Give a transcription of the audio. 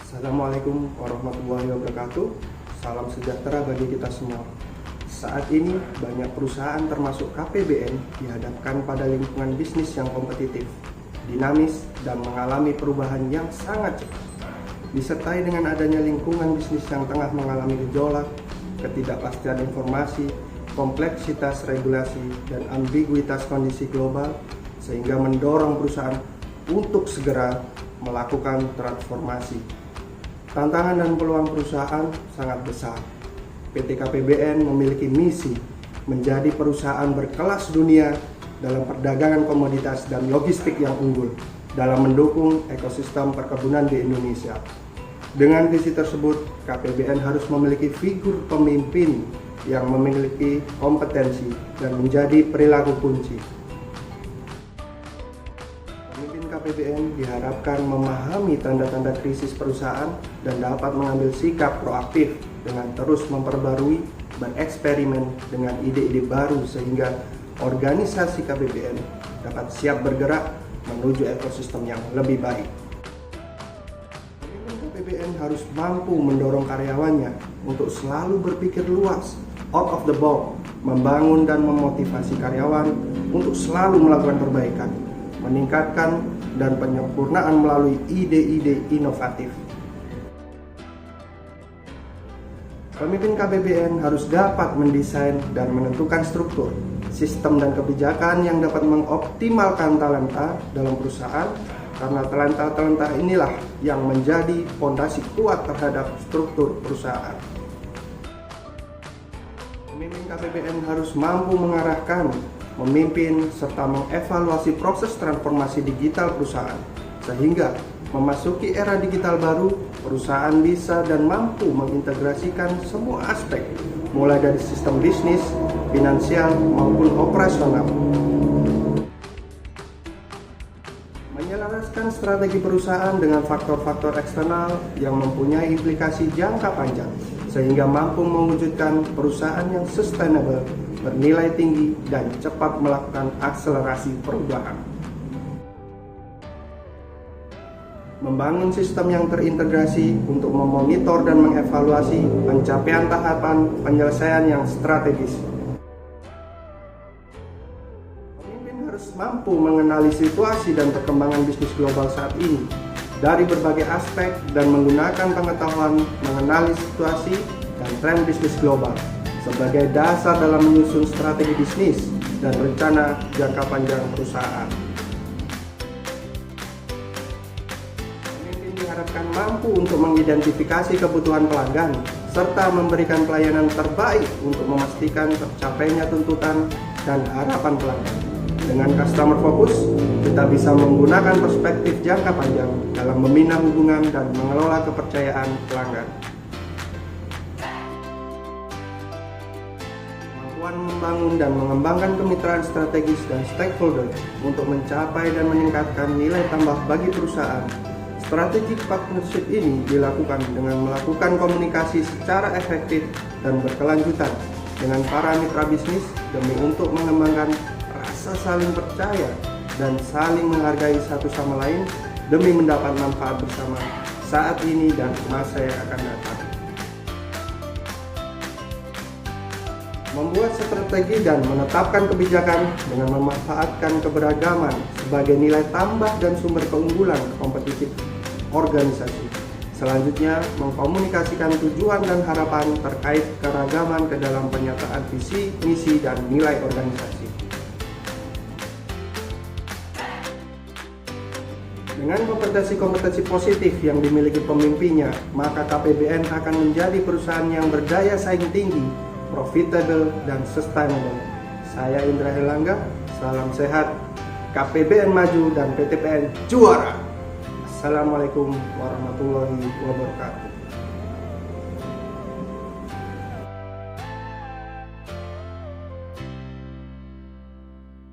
Assalamualaikum warahmatullahi wabarakatuh. Salam sejahtera bagi kita semua. Saat ini banyak perusahaan termasuk KPBN dihadapkan pada lingkungan bisnis yang kompetitif, dinamis, dan mengalami perubahan yang sangat cepat. Disertai dengan adanya lingkungan bisnis yang tengah mengalami gejolak, ketidakpastian informasi, kompleksitas regulasi, dan ambiguitas kondisi global, sehingga mendorong perusahaan untuk segera melakukan transformasi. Tantangan dan peluang perusahaan sangat besar. PT KPBN memiliki misi menjadi perusahaan berkelas dunia dalam perdagangan komoditas dan logistik yang unggul dalam mendukung ekosistem perkebunan di Indonesia. Dengan visi tersebut, KPBN harus memiliki figur pemimpin yang memiliki kompetensi dan menjadi perilaku kunci. Pemimpin KPBN diharapkan memahami tanda-tanda krisis perusahaan dan dapat mengambil sikap proaktif dengan terus memperbarui, bereksperimen dengan ide-ide baru sehingga organisasi KPBN dapat siap bergerak menuju ekosistem yang lebih baik. Pemimpin KPBN harus mampu mendorong karyawannya untuk selalu berpikir luas, out of the box, membangun dan memotivasi karyawan untuk selalu melakukan perbaikan, meningkatkan dan penyempurnaan melalui ide-ide inovatif. Pemimpin KPBN harus dapat mendesain dan menentukan struktur, sistem dan kebijakan yang dapat mengoptimalkan talenta dalam perusahaan, karena talenta-talenta inilah yang menjadi fondasi kuat terhadap struktur perusahaan. Pemimpin KPBN harus mampu mengarahkan, memimpin, serta mengevaluasi proses transformasi digital perusahaan, sehingga memasuki era digital baru, perusahaan bisa dan mampu mengintegrasikan semua aspek, mulai dari sistem bisnis, finansial, maupun operasional. Menyelaraskan strategi perusahaan dengan faktor-faktor eksternal yang mempunyai implikasi jangka panjang, sehingga mampu mewujudkan perusahaan yang sustainable, bernilai tinggi, dan cepat melakukan akselerasi perubahan. Membangun sistem yang terintegrasi untuk memonitor dan mengevaluasi pencapaian tahapan penyelesaian yang strategis. Pemimpin harus mampu mengenali situasi dan perkembangan bisnis global saat ini dari berbagai aspek dan menggunakan pengetahuan mengenali situasi dan tren bisnis global sebagai dasar dalam menyusun strategi bisnis dan rencana jangka panjang perusahaan. Pemimpin diharapkan mampu untuk mengidentifikasi kebutuhan pelanggan serta memberikan pelayanan terbaik untuk memastikan tercapainya tuntutan dan harapan pelanggan. Dengan customer focus, kita bisa menggunakan perspektif jangka panjang dalam membina hubungan dan mengelola kepercayaan pelanggan. Membangun dan mengembangkan kemitraan strategis dan stakeholder untuk mencapai dan meningkatkan nilai tambah bagi perusahaan. Strategic partnership ini dilakukan dengan melakukan komunikasi secara efektif dan berkelanjutan dengan para mitra bisnis demi untuk mengembangkan rasa saling percaya dan saling menghargai satu sama lain demi mendapat manfaat bersama saat ini dan masa yang akan datang. Membuat strategi dan menetapkan kebijakan dengan memanfaatkan keberagaman sebagai nilai tambah dan sumber keunggulan kompetitif organisasi. Selanjutnya, mengkomunikasikan tujuan dan harapan terkait keragaman ke dalam penyataan visi, misi, dan nilai organisasi. Dengan kompetensi-kompetensi positif yang dimiliki pemimpinnya, maka KPBN akan menjadi perusahaan yang berdaya saing tinggi, profitable, dan sustainable. Saya Indra Helangga, salam sehat, KPBN maju dan PTPN juara. Assalamualaikum warahmatullahi wabarakatuh.